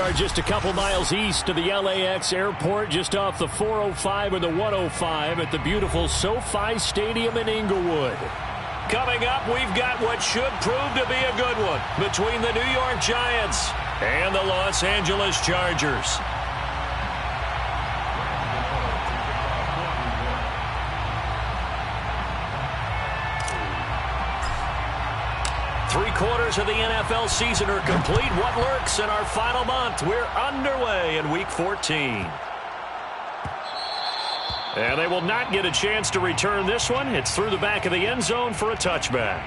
are just a couple miles east of the LAX airport, just off the 405 or the 105 at the beautiful SoFi Stadium in Inglewood. Coming up, we've got what should prove to be a good one between the New York Giants and the Los Angeles Chargers. Three-quarters of the NFL season are complete. What lurks in our final month? We're underway in Week 14. And they will not get a chance to return this one. It's through the back of the end zone for a touchback.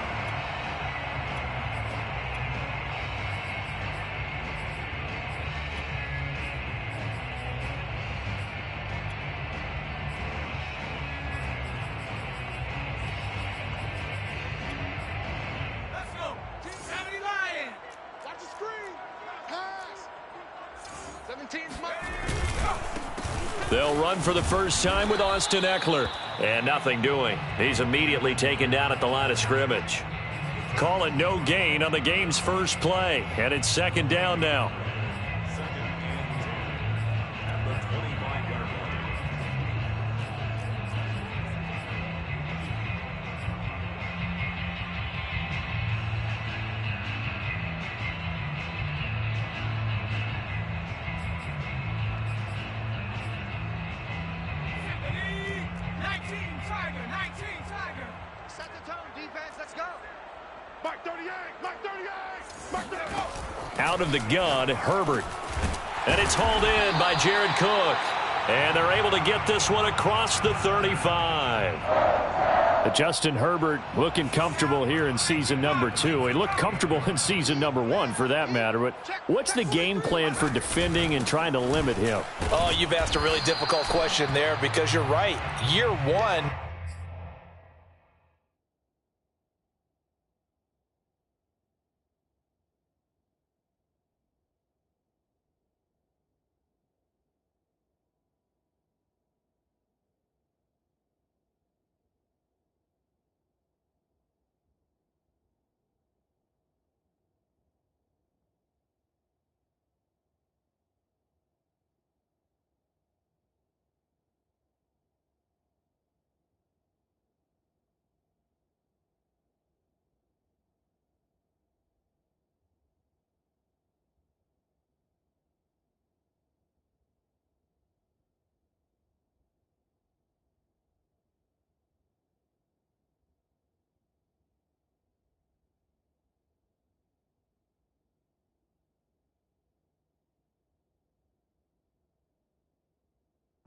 They'll run for the first time with Austin Eckler. And nothing doing. He's immediately taken down at the line of scrimmage. Call it no gain on the game's first play. And it's second down now. Out of the gun, Herbert. And it's hauled in by Jared Cook. And they're able to get this one across the 35. Justin Herbert looking comfortable here in season number 2. He looked comfortable in season number 1 for that matter. But what's the game plan for defending and trying to limit him? Oh, you've asked a really difficult question there because you're right. Year 1.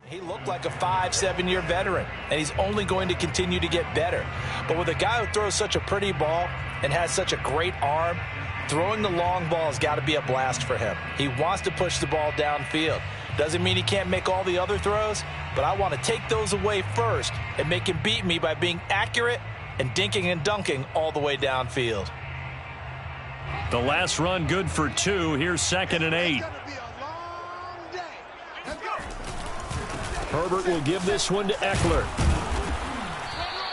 He looked like a 5-7-year veteran, and he's only going to continue to get better. But with a guy who throws such a pretty ball and has such a great arm, throwing the long ball has got to be a blast for him. He wants to push the ball downfield. Doesn't mean he can't make all the other throws, but I want to take those away first and make him beat me by being accurate and dinking and dunking all the way downfield. The last run good for 2. Here's 2nd and 8. Herbert will give this one to Eckler.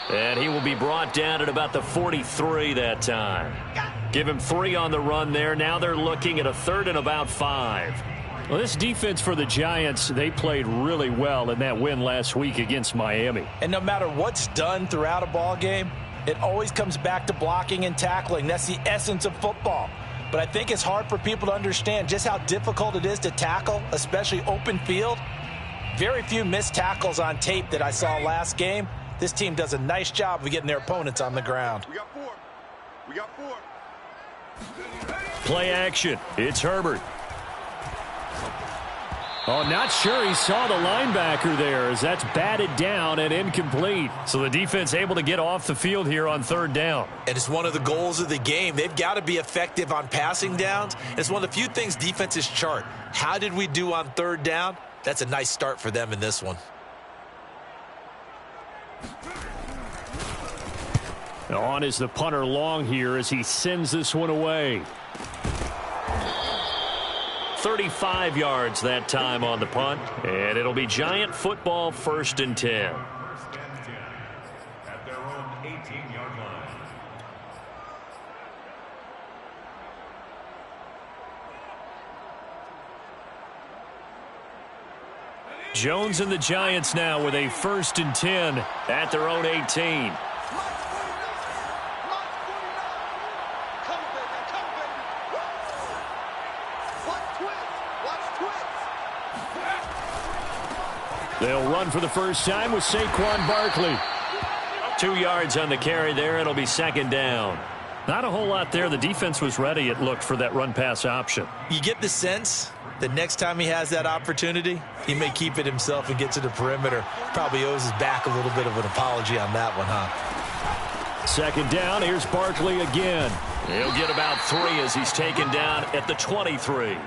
And he will be brought down at about the 43 that time. Give him 3 on the run there. Now they're looking at a 3rd and about 5. Well, this defense for the Giants, they played really well in that win last week against Miami. And no matter what's done throughout a ball game, it always comes back to blocking and tackling. That's the essence of football. But I think it's hard for people to understand just how difficult it is to tackle, especially open field. Very few missed tackles on tape that I saw last game. This team does a nice job of getting their opponents on the ground. We got 4. We got 4. Play action. It's Herbert. Oh, not sure he saw the linebacker there as that's batted down and incomplete. So the defense able to get off the field here on 3rd down. And it's one of the goals of the game. They've got to be effective on passing downs. It's one of the few things defenses chart. How did we do on 3rd down? That's a nice start for them in this one. On is the punter long here as he sends this one away. 35 yards that time on the punt, and it'll be Giant football 1st and 10. At their own 18-yard line. Jones and the Giants now with a 1st and 10 at their own 18. They'll run for the first time with Saquon Barkley. 2 yards on the carry there. It'll be 2nd down. Not a whole lot there. The defense was ready, it looked, for that run-pass option. You get the sense that next time he has that opportunity, he may keep it himself and get to the perimeter. Probably owes his back a little bit of an apology on that one, huh? 2nd down. Here's Barkley again. He'll get about 3 as he's taken down at the 23.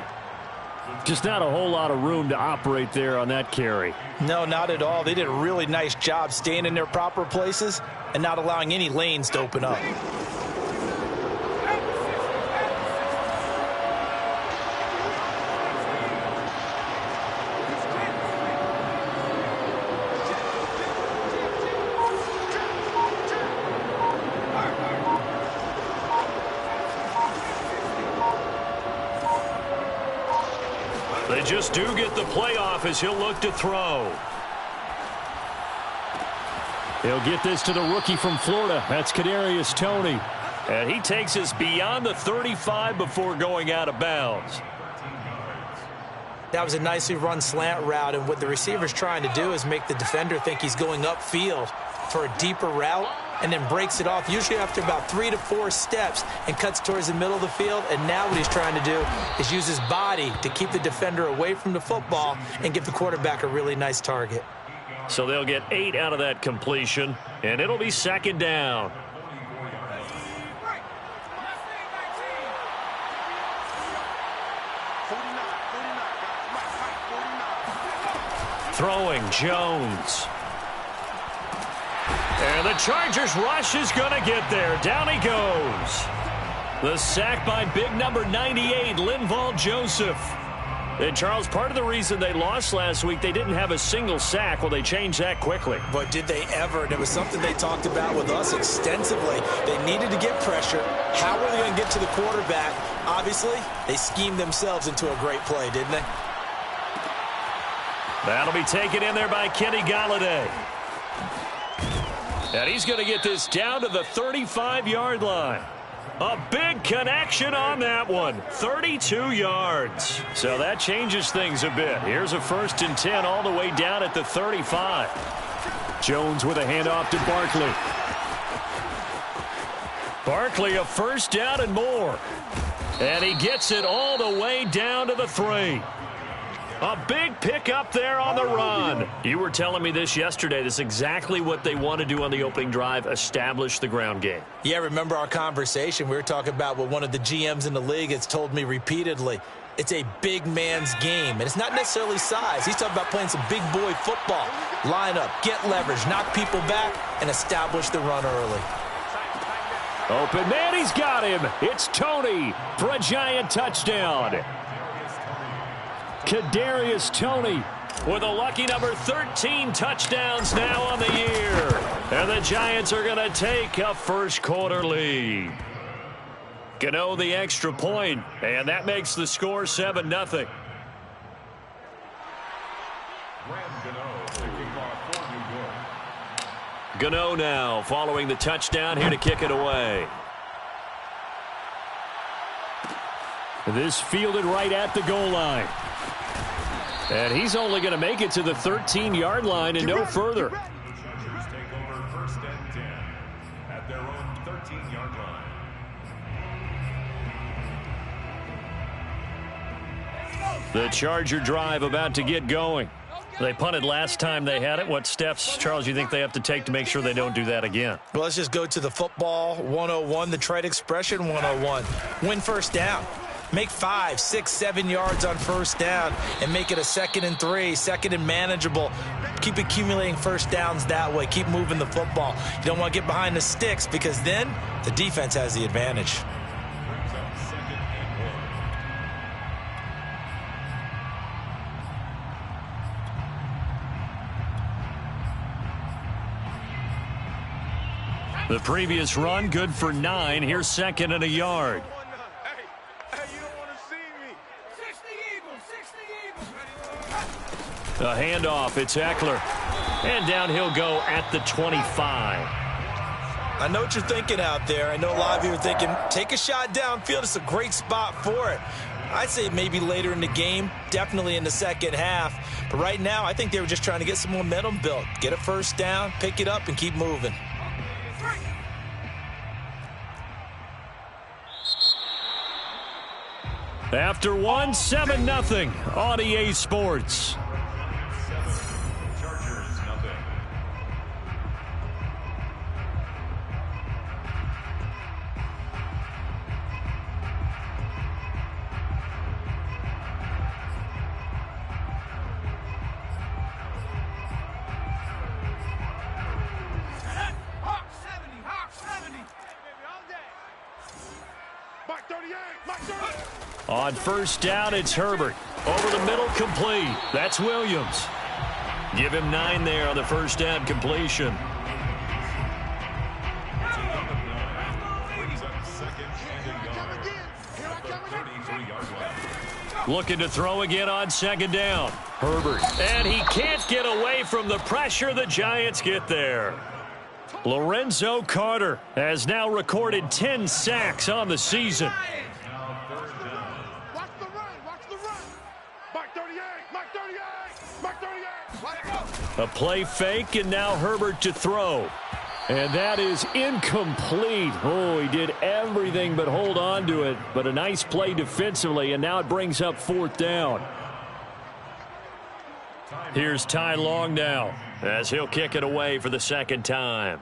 Just not a whole lot of room to operate there on that carry. No, not at all. They did a really nice job staying in their proper places and not allowing any lanes to open up. They just do get the playoff as he'll look to throw. He'll get this to the rookie from Florida. That's Kadarius Toney. And he takes us beyond the 35 before going out of bounds. That was a nicely run slant route, and what the receiver's trying to do is make the defender think he's going upfield for a deeper route, and then breaks it off, usually after about 3 to 4 steps, and cuts towards the middle of the field. And now what he's trying to do is use his body to keep the defender away from the football and give the quarterback a really nice target. So they'll get 8 out of that completion, and it'll be 2nd down. Throwing Jones. And the Chargers rush is going to get there. Down he goes. The sack by big number 98, Linval Joseph. And, Charles, part of the reason they lost last week, they didn't have a single sack. Well, they changed that quickly. But did they ever? And it was something they talked about with us extensively. They needed to get pressure. How were they going to get to the quarterback? Obviously, they schemed themselves into a great play, didn't they? That'll be taken in there by Kenny Golladay. And he's going to get this down to the 35-yard line. A big connection on that one. 32 yards. So that changes things a bit. Here's a 1st and 10 all the way down at the 35. Jones with a handoff to Barkley. Barkley a 1st down and more. And he gets it all the way down to the 3. A big pickup there on the run. You were telling me this yesterday. This is exactly what they want to do on the opening drive, establish the ground game. Yeah, remember our conversation? We were talking about what one of the GMs in the league has told me repeatedly. It's a big man's game, and it's not necessarily size. He's talking about playing some big boy football. Line up, get leverage, knock people back, and establish the run early. Open man, he's got him. It's Toney for a giant touchdown. Kadarius Toney with a lucky number 13 touchdowns now on the year. And the Giants are going to take a first-quarter lead. Gano the extra point, and that makes the score 7-0. Gano now following the touchdown here to kick it away. This fielded right at the goal line. And he's only going to make it to the 13-yard line and no further. Chargers take over 1st and 10 at their own 13-yard line. The Charger drive about to get going. They punted last time they had it. What steps, Charles, you think they have to take to make sure they don't do that again? Well, let's just go to the football 101, the trade expression 101. Win 1st down. Make 5, 6, 7 yards on 1st down and make it a 2nd and 3, 2nd and manageable. Keep accumulating 1st downs that way. Keep moving the football. You don't want to get behind the sticks because then the defense has the advantage. The previous run good for 9. Here's 2nd and a yard. A handoff. It's Eckler. And down he'll go at the 25. I know what you're thinking out there. I know a lot of you are thinking, take a shot downfield. It's a great spot for it. I'd say maybe later in the game, definitely in the second half. But right now, I think they were just trying to get some momentum built. Get a first down, pick it up, and keep moving. After one, 7-0 on EA Sports. On first down, it's Herbert. Over the middle, complete. That's Williams. Give him 9 there on the first down completion. Looking to throw again on second down. Herbert. And he can't get away from the pressure. The Giants get there. Lorenzo Carter has now recorded 10 sacks on the season. A play fake, and now Herbert to throw. And that is incomplete. Oh, he did everything but hold on to it. But a nice play defensively, and now it brings up fourth down. Here's Ty Long now, as he'll kick it away for the second time.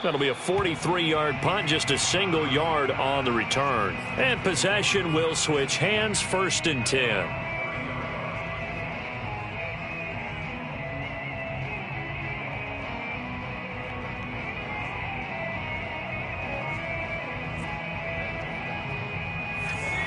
That'll be a 43-yard punt, just a single yard on the return. And possession will switch hands, 1st and 10.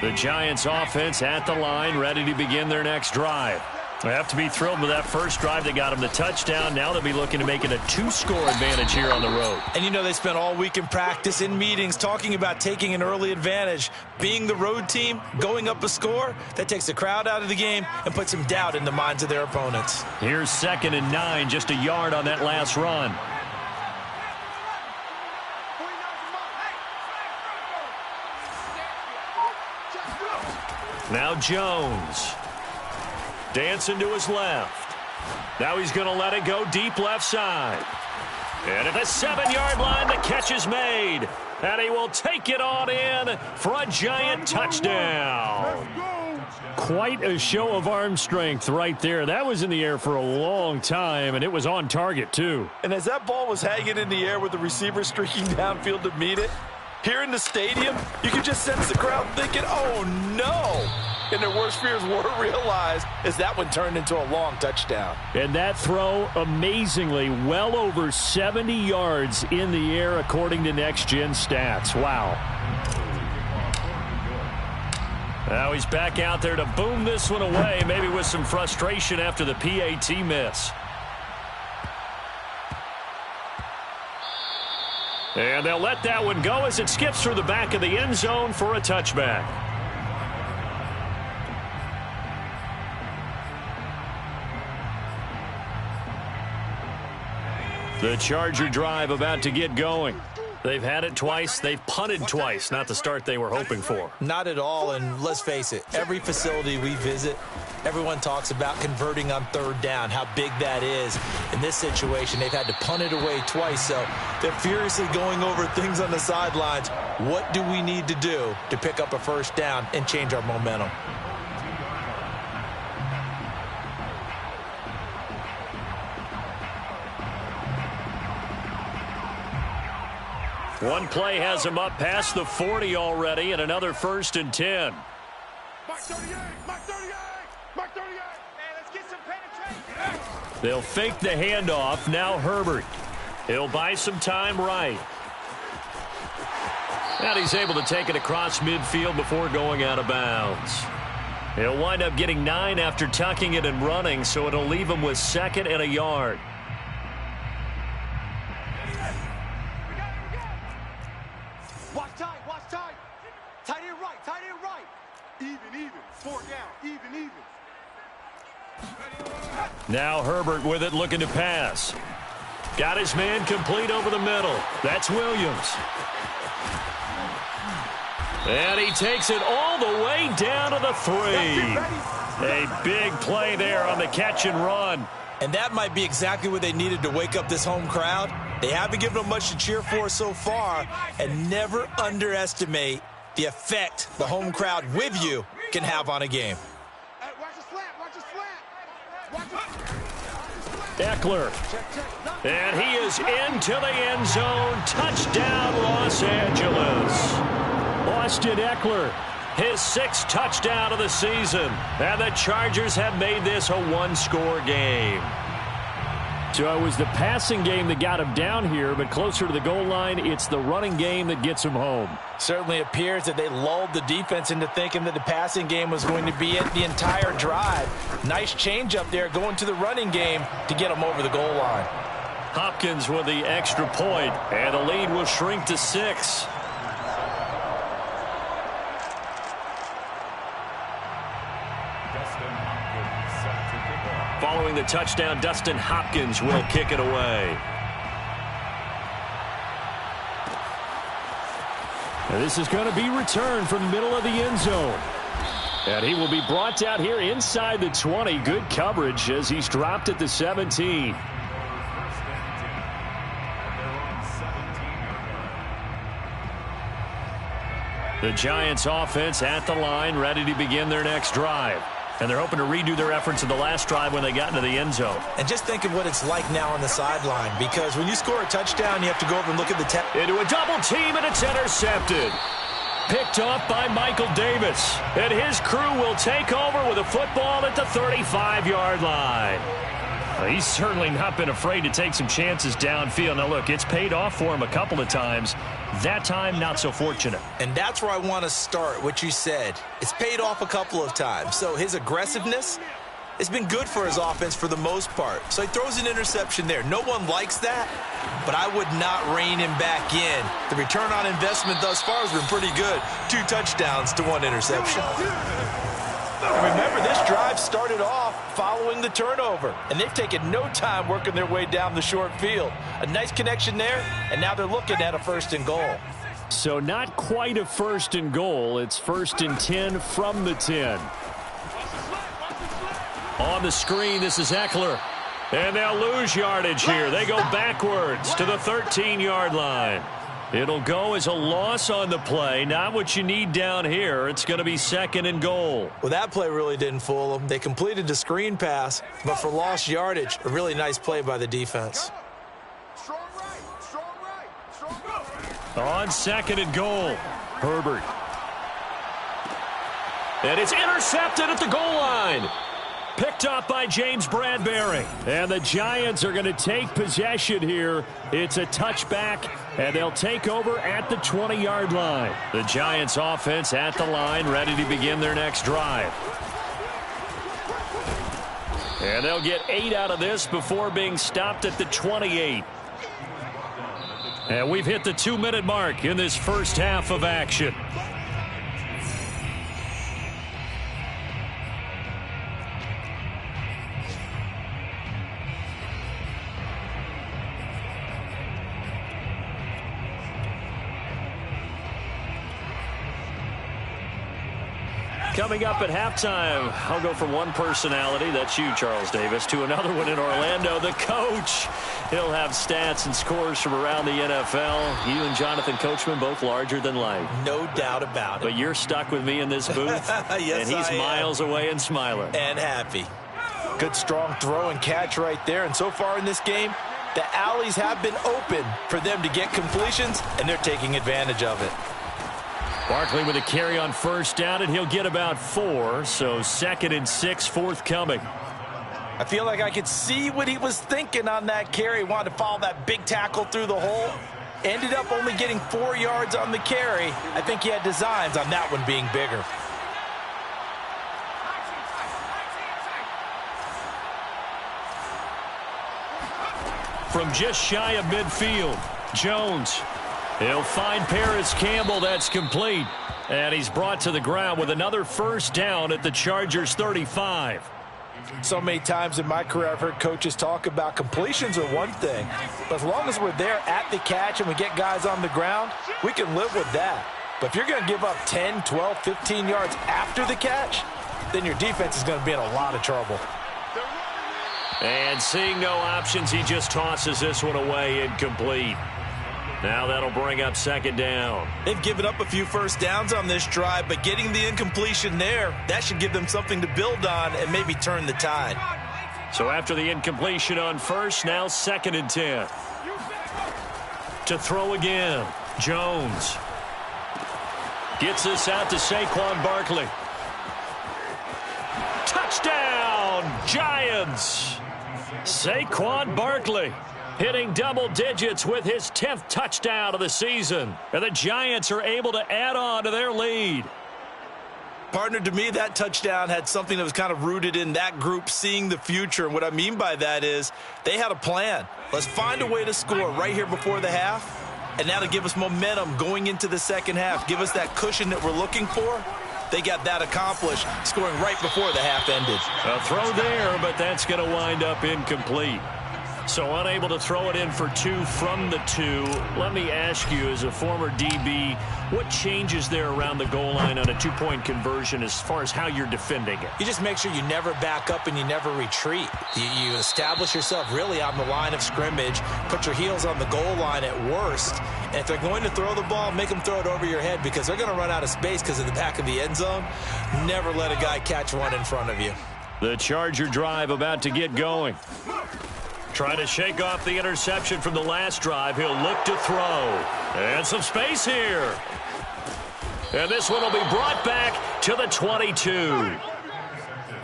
The Giants offense at the line, ready to begin their next drive. They have to be thrilled with that first drive. They got him the touchdown. Now they'll be looking to make it a 2-score advantage here on the road. And you know they spent all week in practice, in meetings, talking about taking an early advantage. Being the road team, going up a score, that takes the crowd out of the game and puts some doubt in the minds of their opponents. Here's 2nd and 9, just a yard on that last run. Now Jones. Dancing to his left. Now he's going to let it go deep left side. And at the 7-yard line, the catch is made. And he will take it on in for a Giant touchdown. Quite a show of arm strength right there. That was in the air for a long time, and it was on target, too. And as that ball was hanging in the air with the receiver streaking downfield to meet it, here in the stadium, you could just sense the crowd thinking, oh, no. And their worst fears were realized as that one turned into a long touchdown. And that throw, amazingly, well over 70 yards in the air, according to Next Gen Stats. Wow. Now he's back out there to boom this one away, maybe with some frustration after the PAT miss. And they'll let that one go as it skips through the back of the end zone for a touchback. The Charger drive about to get going. They've had it twice. They've punted twice. Not the start they were hoping for. Not at all, and let's face it, every facility we visit, everyone talks about converting on 3rd down, how big that is. In this situation, they've had to punt it away twice, so they're furiously going over things on the sidelines. What do we need to do to pick up a first down and change our momentum? One play has him up past the 40 already, and another 1st and 10. Mark 38, Mark 38, Mark 38. Hey, let's get some penetration. They'll fake the handoff. Now Herbert. He'll buy some time right. And he's able to take it across midfield before going out of bounds. He'll wind up getting 9 after tucking it and running, so it'll leave him with 2nd and a yard. Tight end right, tight end right. Even. 4 down, even. Now Herbert with it, looking to pass. Got his man complete over the middle. That's Williams. And he takes it all the way down to the 3. A big play there on the catch and run. And that might be exactly what they needed to wake up this home crowd. They haven't given them much to cheer for so far, and never underestimate the effect the home crowd with you can have on a game. Eckler. And he is into the end zone. Touchdown, Los Angeles. Austin Eckler, his 6th touchdown of the season. And the Chargers have made this a one-score game. So it was the passing game that got him down here, but closer to the goal line, it's the running game that gets him home. Certainly appears that they lulled the defense into thinking that the passing game was going to be it the entire drive. Nice change up there going to the running game to get them over the goal line. Hopkins with the extra point, and the lead will shrink to 6. Following the touchdown, Dustin Hopkins will kick it away. And this is going to be returned from the middle of the end zone. And he will be brought down here inside the 20. Good coverage as he's dropped at the 17. The Giants offense at the line, ready to begin their next drive. And they're hoping to redo their efforts in the last drive when they got into the end zone. And just think of what it's like now on the sideline, because when you score a touchdown, you have to go over and look at the into a double team, and it's intercepted. Picked off by Michael Davis. And his crew will take over with a football at the 35-yard line. He's certainly not been afraid to take some chances downfield. Now, look, it's paid off for him a couple of times. That time, not so fortunate. And that's where I want to start, what you said. It's paid off a couple of times. So his aggressiveness has been good for his offense for the most part. So he throws an interception there. No one likes that, but I would not rein him back in. The return on investment thus far has been pretty good. 2 touchdowns to 1 interception. Remember, this drive started off following the turnover, and they've taken no time working their way down the short field. A nice connection there, and now they're looking at a 1st and goal. So not quite a 1st and goal. It's 1st and 10 from the 10. On the screen, this is Eckler. And they'll lose yardage here. They go backwards to the 13-yard line. It'll go as a loss on the play. Not what you need down here. It's going to be 2nd and goal. Well, that play really didn't fool them. They completed the screen pass, but for lost yardage, a really nice play by the defense. On 2nd and goal, Herbert. And it's intercepted at the goal line. Picked up by James Bradbury. And the Giants are going to take possession here. It's a touchback, and they'll take over at the 20-yard line. The Giants offense at the line, ready to begin their next drive. And they'll get 8 out of this before being stopped at the 28. And we've hit the 2-minute mark in this first half of action. Coming up at halftime, I'll go from one personality, that's you, Charles Davis, to another one in Orlando, the coach. He'll have stats and scores from around the NFL. You and Jonathan Coachman, both larger than life. No doubt about it. But you're stuck with me in this booth, yes, and he's miles away and smiling. And happy. Good, strong throw and catch right there. And so far in this game, the alleys have been open for them to get completions, and they're taking advantage of it. Barkley with a carry on 1st down, and he'll get about 4, so 2nd and 6 forthcoming. I feel like I could see what he was thinking on that carry. Wanted to follow that big tackle through the hole. Ended up only getting 4 yards on the carry. I think he had designs on that one being bigger. From just shy of midfield, Jones. He'll find Paris Campbell. That's complete. And he's brought to the ground with another first down at the Chargers 35. So many times in my career I've heard coaches talk about completions are one thing, but as long as we're there at the catch and we get guys on the ground, we can live with that. But if you're going to give up 10, 12, 15 yards after the catch, then your defense is going to be in a lot of trouble. And seeing no options, he just tosses this one away, incomplete. Now that'll bring up second down. They've given up a few first downs on this drive, but getting the incompletion there, that should give them something to build on and maybe turn the tide. So after the incompletion on first, now 2nd and 10. To throw again, Jones. Gets this out to Saquon Barkley. Touchdown, Giants! Saquon Barkley hitting double digits with his 10th touchdown of the season. And the Giants are able to add on to their lead. Partner, to me, that touchdown had something that was kind of rooted in that group seeing the future. And what I mean by that is they had a plan. Let's find a way to score right here before the half. And now to give us momentum going into the second half, give us that cushion that we're looking for. They got that accomplished, scoring right before the half ended. A throw there, but that's going to wind up incomplete. So unable to throw it in for 2 from the 2. Let me ask you, as a former DB, what changes there around the goal line on a 2-point conversion as far as how you're defending it? You just make sure you never back up and you never retreat. You establish yourself really on the line of scrimmage, put your heels on the goal line at worst, and if they're going to throw the ball, make them throw it over your head because they're going to run out of space because of the back of the end zone. Never let a guy catch one in front of you. The Charger drive about to get going. Trying to shake off the interception from the last drive. He'll look to throw. And some space here. And this one will be brought back to the 22.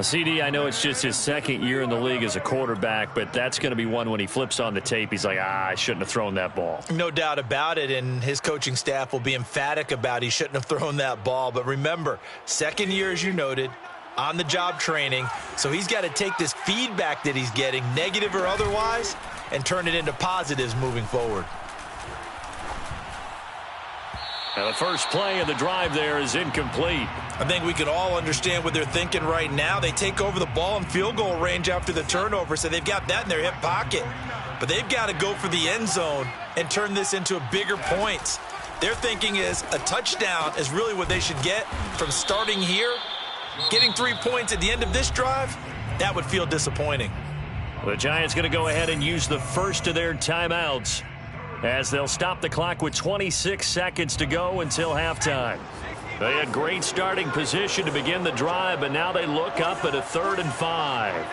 CD, I know it's just his 2nd year in the league as a quarterback, but that's going to be one when he flips on the tape. He's like, I shouldn't have thrown that ball. No doubt about it, and his coaching staff will be emphatic about he shouldn't have thrown that ball. But remember, 2nd year, as you noted, on-the-job training, so he's got to take this feedback that he's getting, negative or otherwise, and turn it into positives moving forward. And the first play of the drive there is incomplete. I think we can all understand what they're thinking right now. They take over the ball in field goal range after the turnover, so they've got that in their hip pocket. But they've got to go for the end zone and turn this into a bigger points. Their thinking is a touchdown is really what they should get from starting here. Getting 3 points at the end of this drive, that would feel disappointing. The Giants going to go ahead and use the first of their timeouts as they'll stop the clock with 26 seconds to go until halftime. They had great starting position to begin the drive, but now they look up at a 3rd and 5.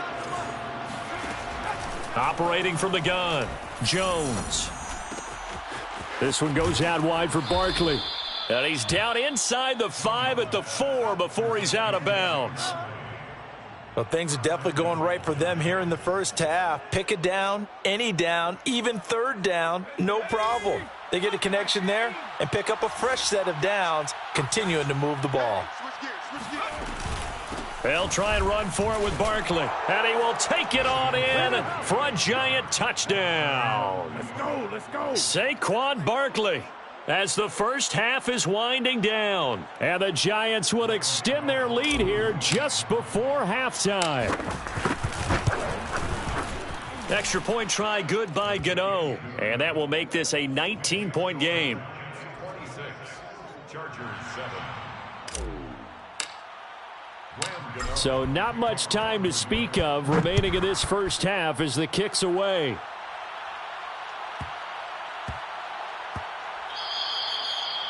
Operating from the gun, Jones. This one goes out wide for Barkley. And he's down inside the 5 at the 4 before he's out of bounds. Well, things are definitely going right for them here in the first half. Pick a down, any down, even 3rd down, no problem. They get a connection there and pick up a fresh set of downs, continuing to move the ball. They'll try and run for it with Barkley. And he will take it on in for a Giant touchdown. Let's go. Saquon Barkley, as the first half is winding down. And the Giants will extend their lead here just before halftime. Extra point try good by Gano. And that will make this a 19-point game. 26, Chargers 7. So not much time to speak of remaining in this first half as the kick's away.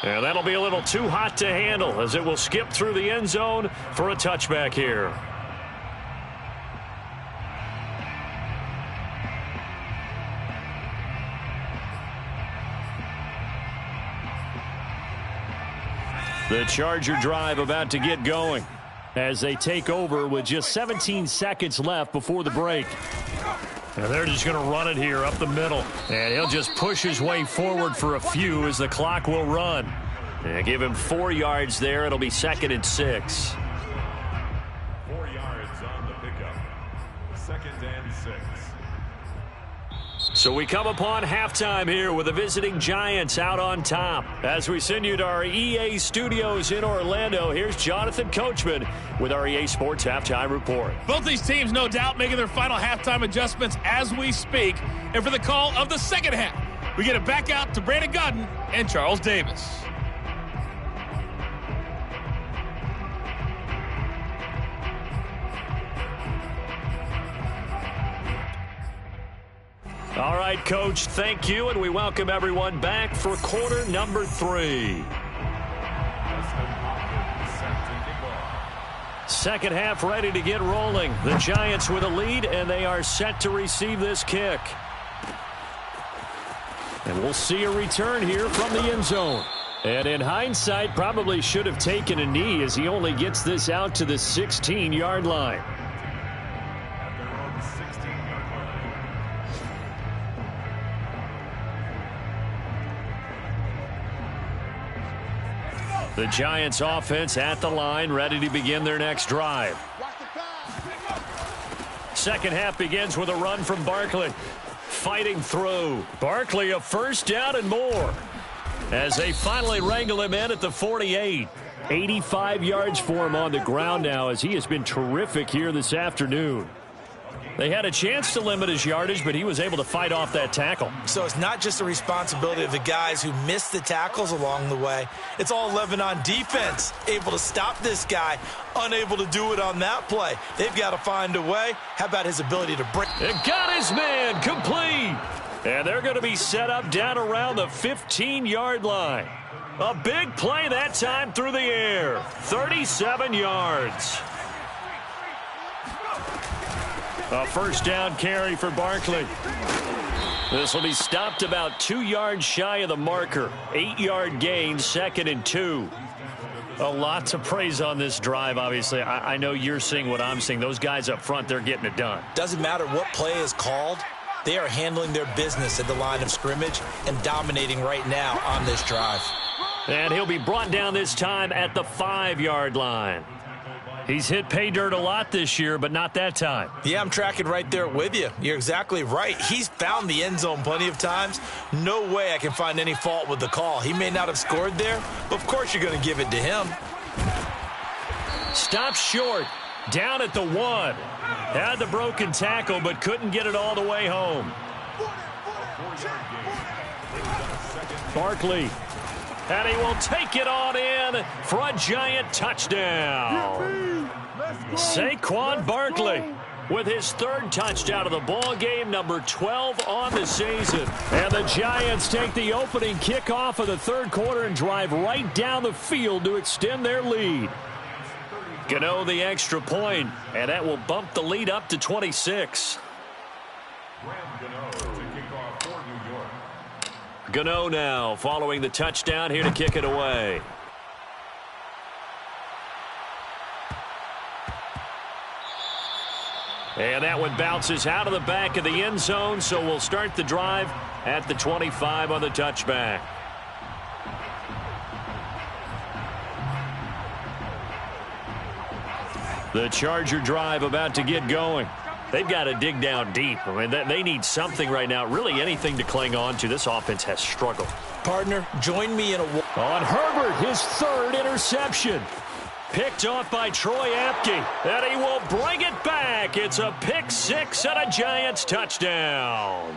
And that'll be a little too hot to handle as it will skip through the end zone for a touchback here. The Charger drive about to get going as they take over with just 17 seconds left before the break. And they're just going to run it here up the middle. And he'll just push his way forward for a few as the clock will run. And give him 4 yards there. It'll be 2nd and 6. 4 yards on the pickup. 2nd and 6. So we come upon halftime here with the visiting Giants out on top. As we send you to our EA studios in Orlando, here's Jonathan Coachman with our EA Sports Halftime Report. Both these teams, no doubt, making their final halftime adjustments as we speak. And for the call of the second half, we get it back out to Brandon Godden and Charles Davis. All right, Coach, thank you, and we welcome everyone back for quarter number 3. Second half ready to get rolling. The Giants with a lead, and they are set to receive this kick. And we'll see a return here from the end zone. And in hindsight, probably should have taken a knee as he only gets this out to the 16-yard line. The Giants offense at the line, ready to begin their next drive. Second half begins with a run from Barkley. Fighting through. Barkley a first down and more. As they finally wrangle him in at the 48. 85 yards for him on the ground now as he has been terrific here this afternoon. They had a chance to limit his yardage, but he was able to fight off that tackle. So it's not just the responsibility of the guys who missed the tackles along the way. It's all 11 on defense, able to stop this guy, unable to do it on that play. They've got to find a way. How about his ability to break? It got his man complete. And they're going to be set up down around the 15-yard line. A big play that time through the air. 37 yards. A first down carry for Barkley. This will be stopped about 2 yards shy of the marker. 8-yard gain, 2nd and 2. A lot to praise on this drive, obviously. I know you're seeing what I'm seeing. Those guys up front, they're getting it done. Doesn't matter what play is called. They are handling their business at the line of scrimmage and dominating right now on this drive. And he'll be brought down this time at the 5-yard line. He's hit pay dirt a lot this year, but not that time. Yeah, I'm tracking right there with you. You're exactly right. He's found the end zone plenty of times. No way I can find any fault with the call. He may not have scored there, but of course you're going to give it to him. Stop short. Down at the 1. Had the broken tackle, but couldn't get it all the way home. Barkley. And he will take it on in for a Giant touchdown. Saquon Barkley with his 3rd touchdown of the ball game, number 12 on the season. And the Giants take the opening kickoff of the 3rd quarter and drive right down the field to extend their lead. Gano the extra point, and that will bump the lead up to 26. Gano now following the touchdown here to kick it away. And that one bounces out of the back of the end zone, so we'll start the drive at the 25 on the touchback. The Charger drive about to get going. They've got to dig down deep. I mean, they need something right now, really anything to cling on to. This offense has struggled. Partner, join me in a... On Herbert, his 3rd interception. Picked off by Troy Apke, and he will bring it back. It's a pick 6 and a Giants touchdown.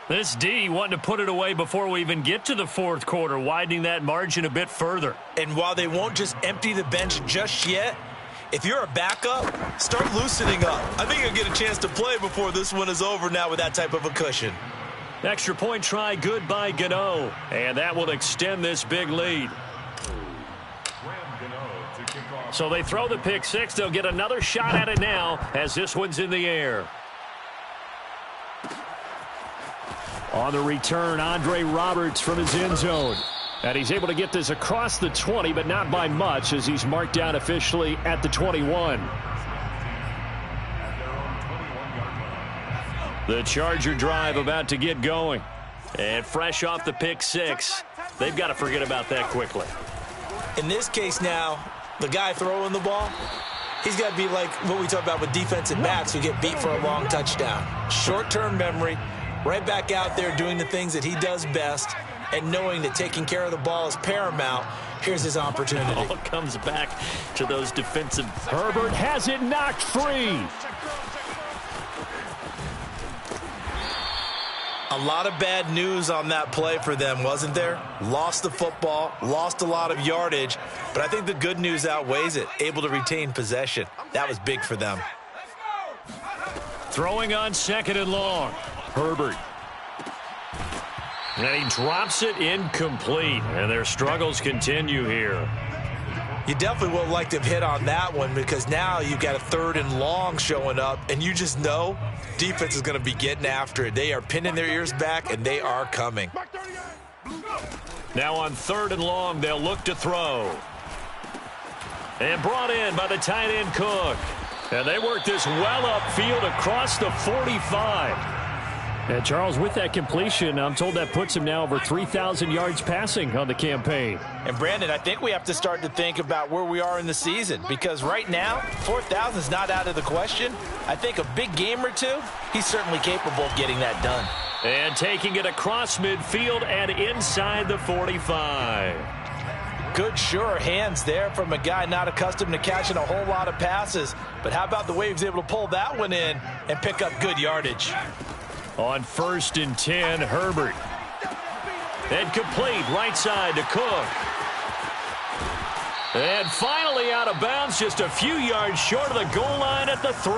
This D wanting to put it away before we even get to the 4th quarter, widening that margin a bit further. And while they won't just empty the bench just yet, if you're a backup, start loosening up. I think you'll get a chance to play before this one is over now with that type of a cushion. Extra point try good by Gano, and that will extend this big lead. So they throw the pick 6. They'll get another shot at it now as this one's in the air. On the return, Andre Roberts from his end zone. And he's able to get this across the 20, but not by much as he's marked down officially at the 21. The Charger drive about to get going. And fresh off the pick 6, they've got to forget about that quickly. In this case now, the guy throwing the ball, He's got to be like what we talk about with defensive backs who get beat for a long touchdown. Short-term memory, right back out there doing the things that he does best, and knowing that taking care of the ball is paramount. Here's his opportunity. It all comes back to those defensive. Herbert has it knocked free. A lot of bad news on that play for them, wasn't there? Lost the football, lost a lot of yardage, but I think the good news outweighs it. Able to retain possession. That was big for them. Throwing on 2nd and long. Herbert. And he drops it incomplete. And their struggles continue here. You definitely would like to have hit on that one because now you've got a 3rd and long showing up, and you just know defense is going to be getting after it. They are pinning their ears back, and they are coming. Now on 3rd and long, they'll look to throw. And brought in by the tight end Cook. And they work this well upfield across the 45. And Charles, with that completion, I'm told that puts him now over 3,000 yards passing on the campaign. And Brandon, I think we have to start to think about where we are in the season because right now, 4,000 is not out of the question. I think a big game or two, he's certainly capable of getting that done. And taking it across midfield and inside the 45. Good, sure hands there from a guy not accustomed to catching a whole lot of passes. But how about the way he was able to pull that one in and pick up good yardage? On 1st and 10, Herbert. And complete right side to Cook. And finally out of bounds, just a few yards short of the goal line at the 3.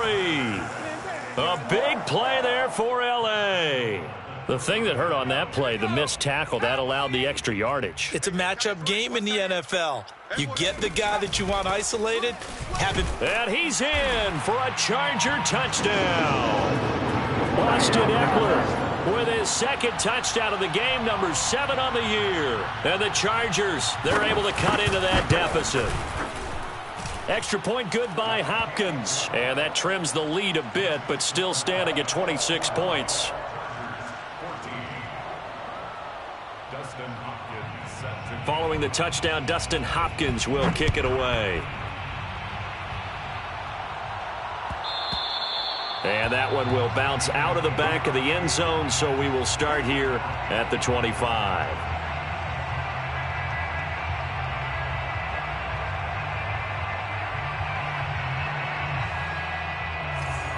A big play there for L.A. The thing that hurt on that play, the missed tackle, that allowed the extra yardage. It's a matchup game in the NFL. You get the guy that you want isolated. And he's in for a Charger touchdown. Austin Eckler with his 2nd touchdown of the game, number 7 on the year. And the Chargers, they're able to cut into that deficit. Extra point good by Hopkins. And that trims the lead a bit, but still standing at 26 points. Following the touchdown, Dustin Hopkins will kick it away. And that one will bounce out of the back of the end zone, so we will start here at the 25.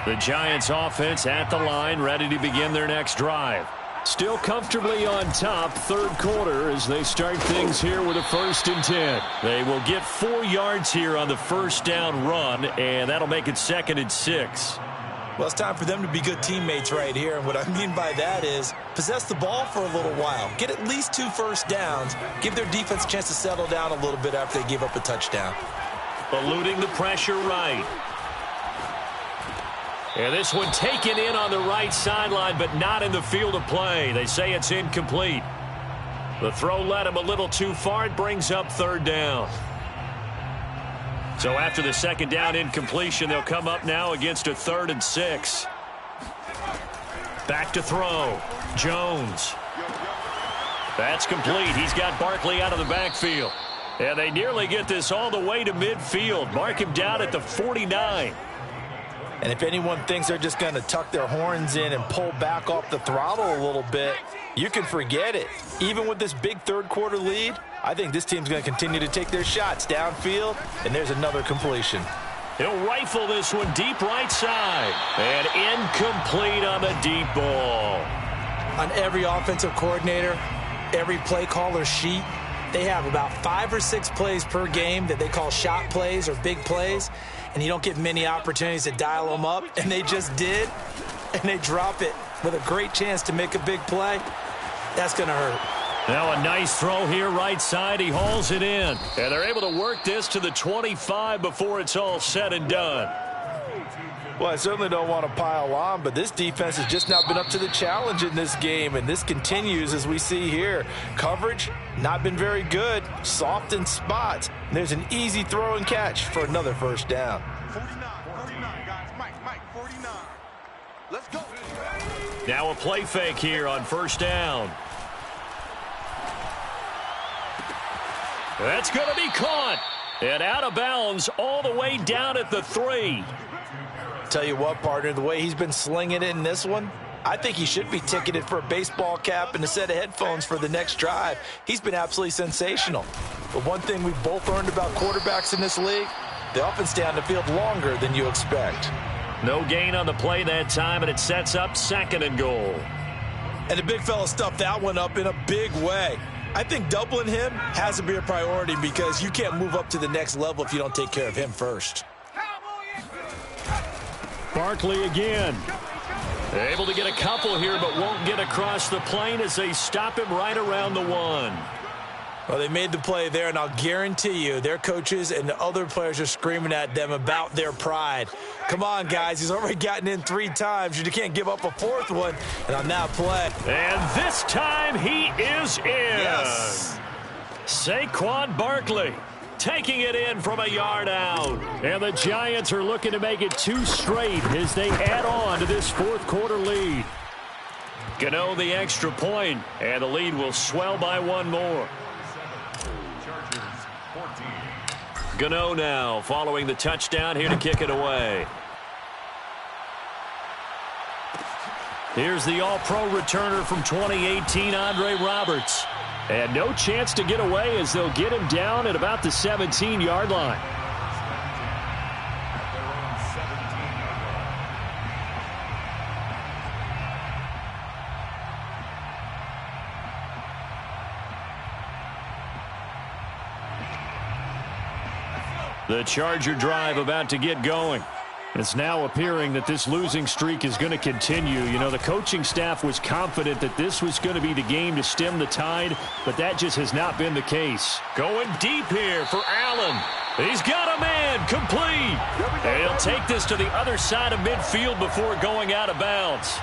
The Giants offense at the line, ready to begin their next drive. Still comfortably on top, 3rd quarter as they start things here with a 1st and 10. They will get 4 yards here on the 1st down run, and that'll make it 2nd and 6. Well, it's time for them to be good teammates right here. And what I mean by that is possess the ball for a little while. Get at least 2 first downs. Give their defense a chance to settle down a little bit after they give up a touchdown. Eluding the pressure right. And this one taken in on the right sideline, but not in the field of play. They say it's incomplete. The throw led him a little too far. It brings up 3rd down. So after the 2nd down incompletion, they'll come up now against a 3rd and 6. Back to throw. Jones. That's complete. He's got Barkley out of the backfield. And they nearly get this all the way to midfield. Mark him down at the 49. And if anyone thinks they're just going to tuck their horns in and pull back off the throttle a little bit, you can forget it. Even with this big 3rd quarter lead, I think this team's going to continue to take their shots downfield, and there's another completion. He'll rifle this one deep right side. And incomplete on the deep ball. On every offensive coordinator, every play caller sheet, they have about 5 or 6 plays per game that they call shot plays or big plays, and you don't get many opportunities to dial them up, and they just did, and they drop it with a great chance to make a big play. That's going to hurt. Now a nice throw here right side. He hauls it in. And they're able to work this to the 25 before it's all said and done. Well, I certainly don't want to pile on, but this defense has just not been up to the challenge in this game, and this continues as we see here. Coverage, not been very good. Soft in spots. And there's an easy throw and catch for another 1st down. 49, guys. Mike, 49. Let's go. Now a play fake here on 1st down. That's going to be caught. And out of bounds all the way down at the 3. Tell you what, partner, the way he's been slinging it in this one, I think he should be ticketed for a baseball cap and a set of headphones for the next drive. He's been absolutely sensational. But one thing we've both learned about quarterbacks in this league, they often stay on the field longer than you expect. No gain on the play that time, and it sets up 2nd and goal. And the big fella stuffed that one up in a big way. I think doubling him has to be a priority because you can't move up to the next level if you don't take care of him first. Barkley again. Able to get a couple here, but won't get across the plane as they stop him right around the 1. Well, they made the play there, and I'll guarantee you their coaches and the other players are screaming at them about their pride. Come on, guys. He's already gotten in 3 times. You can't give up a 4th one. And on that play. And this time he is in. Yes. Saquon Barkley taking it in from a yard out. And the Giants are looking to make it 2 straight as they add on to this 4th quarter lead. Gano the extra point, and the lead will swell by 1 more. Gano now following the touchdown here to kick it away. Here's the all-pro returner from 2018, Andre Roberts. And no chance to get away as they'll get him down at about the 17-yard line. The Charger drive about to get going. It's now appearing that this losing streak is going to continue. You know, the coaching staff was confident that this was going to be the game to stem the tide, but that just has not been the case. Going deep here for Allen. He's got a man, complete. And he'll take this to the other side of midfield before going out of bounds.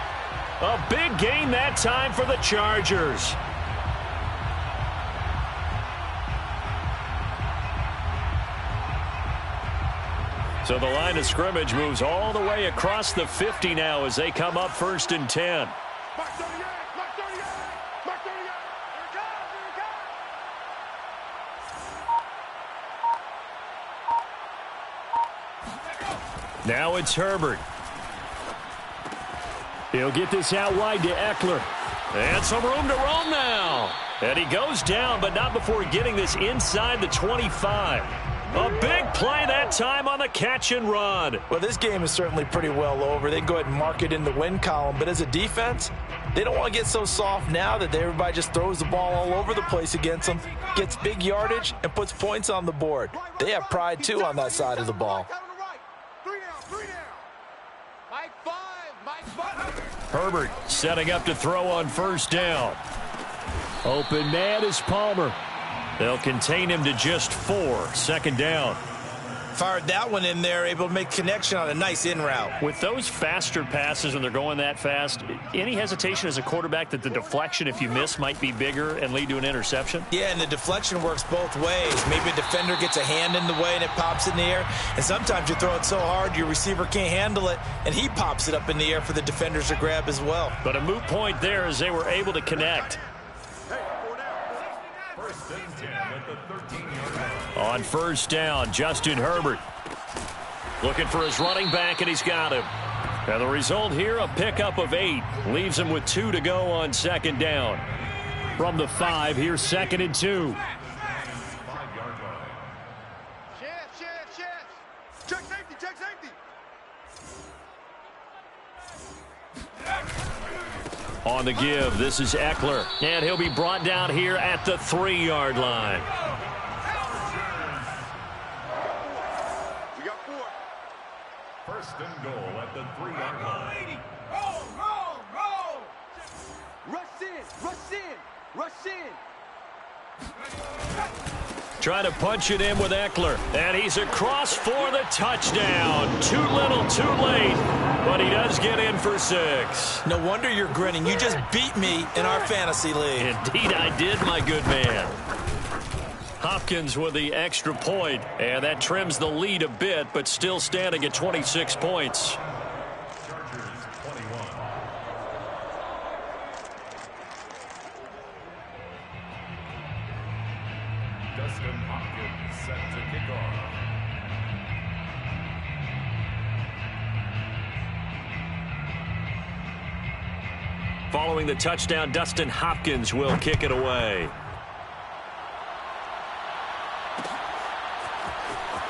A big gain that time for the Chargers. So the line of scrimmage moves all the way across the 50 now as they come up 1st and 10. Mark 38, Mark 38, Mark 38. Here it comes, here it comes. Now it's Herbert. He'll get this out wide to Eckler. And some room to roam now. And he goes down, but not before getting this inside the 25. A big play that time on the catch and run. Well, this game is certainly pretty well over. They can go ahead and mark it in the win column. But as a defense, they don't want to get so soft now that everybody just throws the ball all over the place against them, gets big yardage, and puts points on the board. They have pride, too, on that side of the ball. 3 down, 3 down. Mike 5, Mike 5. Herbert setting up to throw on 1st down. Open man is Palmer. They'll contain him to just 4. 2nd down. Fired that one in there, able to make connection on a nice in route. With those faster passes and they're going that fast, any hesitation as a quarterback that the deflection, if you miss, might be bigger and lead to an interception? Yeah, and the deflection works both ways. Maybe a defender gets a hand in the way and it pops in the air. And sometimes you throw it so hard your receiver can't handle it, and he pops it up in the air for the defenders to grab as well. But a moot point there as they were able to connect. On 1st down, Justin Herbert looking for his running back, and he's got him. And the result here, a pickup of 8. Leaves him with 2 to go on 2nd down. From the 5, here's 2nd and 2. Check safety, check safety. On the give, this is Eckler. And he'll be brought down here at the 3-yard line. We got 4. 1st and goal at the 3-yard line. Roll, roll, roll. Rush in, rush in, rush in. Trying to punch it in with Eckler. And he's across for the touchdown. Too little, too late. But he does get in for 6. No wonder you're grinning. You just beat me in our fantasy league. Indeed I did, my good man. Hopkins with the extra point, and that trims the lead a bit, but still standing at 26 points. Chargers 21. Dustin Hopkins set to kick off. Following the touchdown, Dustin Hopkins will kick it away.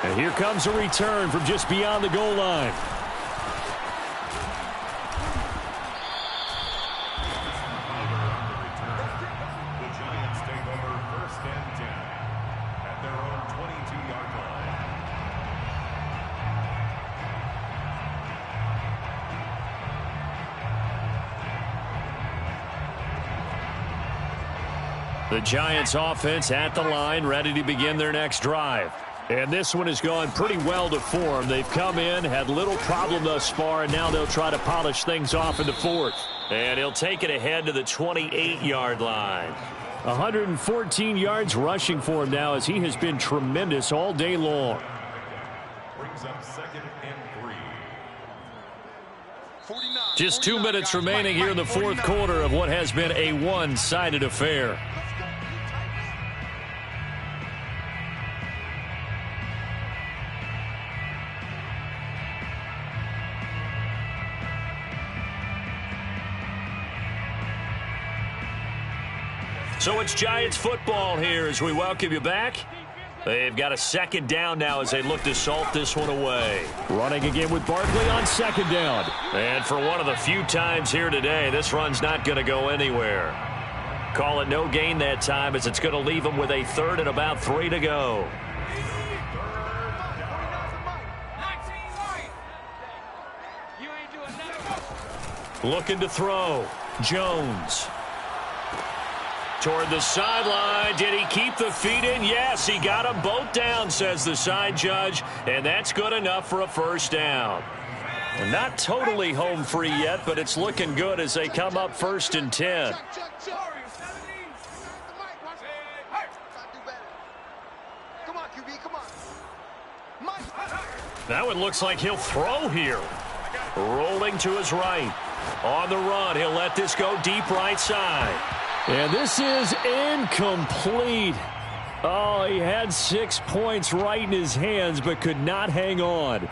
And here comes a return from just beyond the goal line. The Giants take over 1st and 10 at their own 22-yard line. The Giants offense at the line, ready to begin their next drive. And this one has gone pretty well to form. They've come in, had little problem thus far, and now they'll try to polish things off in the fourth. And he'll take it ahead to the 28-yard line. 114 yards rushing for him now, as he has been tremendous all day long. Brings up 2nd and 3. Just 2 minutes remaining here in the fourth quarter of what has been a one-sided affair. So it's Giants football here as we welcome you back. They've got a second down now as they look to salt this one away. Running again with Barkley on second down. And for one of the few times here today, this run's not going to go anywhere. Call it no gain that time, as it's going to leave them with a 3rd and about 3 to go. Looking to throw. Jones. Toward the sideline. Did he keep the feet in? Yes, he got them both down, says the side judge, and that's good enough for a first down. Well, not totally home free yet, but it's looking good as they come up 1st and 10. That one looks like he'll throw here. Rolling to his right. On the run, he'll let this go deep right side. And this is incomplete. Oh, he had 6 points right in his hands, but could not hang on.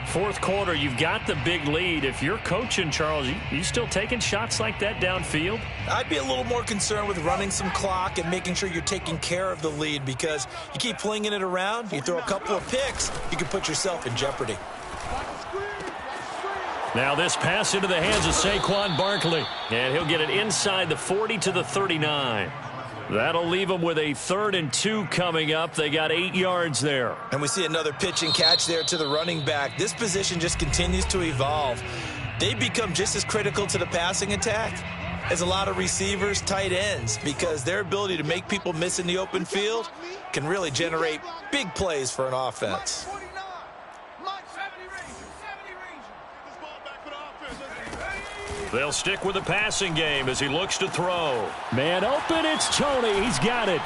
Fourth quarter, you've got the big lead. If you're coaching, Charles, you still taking shots like that downfield? I'd be a little more concerned with running some clock and making sure you're taking care of the lead, because you keep flinging it around, you throw a couple of picks, you can put yourself in jeopardy. Now this pass into the hands of Saquon Barkley. And he'll get it inside the 40 to the 39. That'll leave them with a 3rd and 2 coming up. They got 8 yards there. And we see another pitch and catch there to the running back. This position just continues to evolve. They become just as critical to the passing attack as a lot of receivers, tight ends, because their ability to make people miss in the open field can really generate big plays for an offense. They'll stick with the passing game as he looks to throw. Man open, it's Tony. He's got it.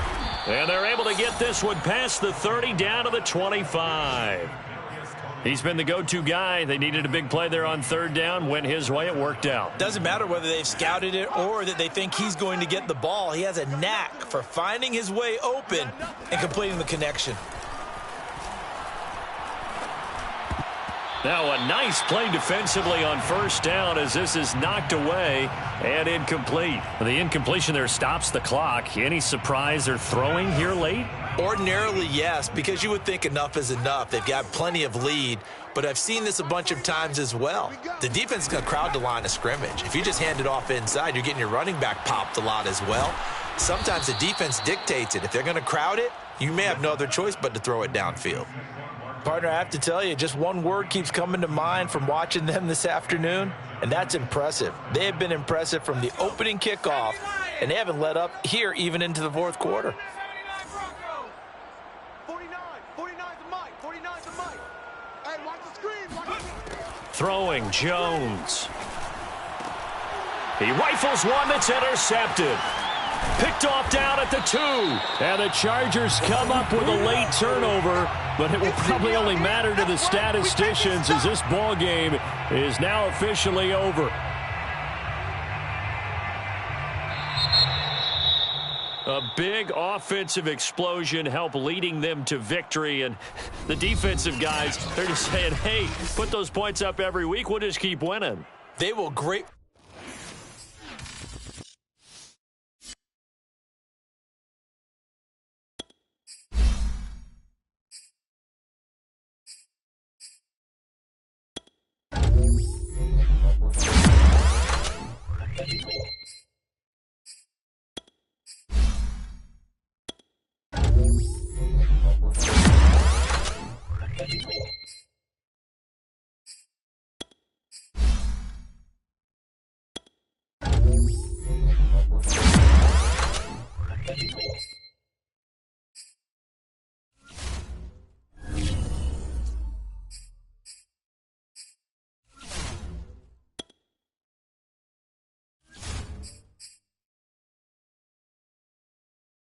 And they're able to get this one past the 30 down to the 25. He's been the go-to guy. They needed a big play there on 3rd down. Went his way. It worked out. Doesn't matter whether they've scouted it or that they think he's going to get the ball. He has a knack for finding his way open and completing the connection. Now a nice play defensively on 1st down as this is knocked away and incomplete. The incompletion there stops the clock. Any surprise they're throwing here late? Ordinarily, yes, because you would think enough is enough. They've got plenty of lead, but I've seen this a bunch of times as well. The defense is going to crowd the line of scrimmage. If you just hand it off inside, you're getting your running back popped a lot as well. Sometimes the defense dictates it. If they're going to crowd it, you may have no other choice but to throw it downfield. Partner, I have to tell you, just one word keeps coming to mind from watching them this afternoon, and that's impressive. They have been impressive from the opening kickoff, and they haven't let up here even into the fourth quarter. 49's the mic. 49's the mic. Hey, watch the screen. Watch the screen. Throwing Jones. He rifles one that's intercepted. Picked off down at the 2. And the Chargers come up with a late turnover, but it will probably only matter to the statisticians as this ball game is now officially over. A big offensive explosion helped leading them to victory. And the defensive guys, they're just saying, hey, put those points up every week. We'll just keep winning. They will great.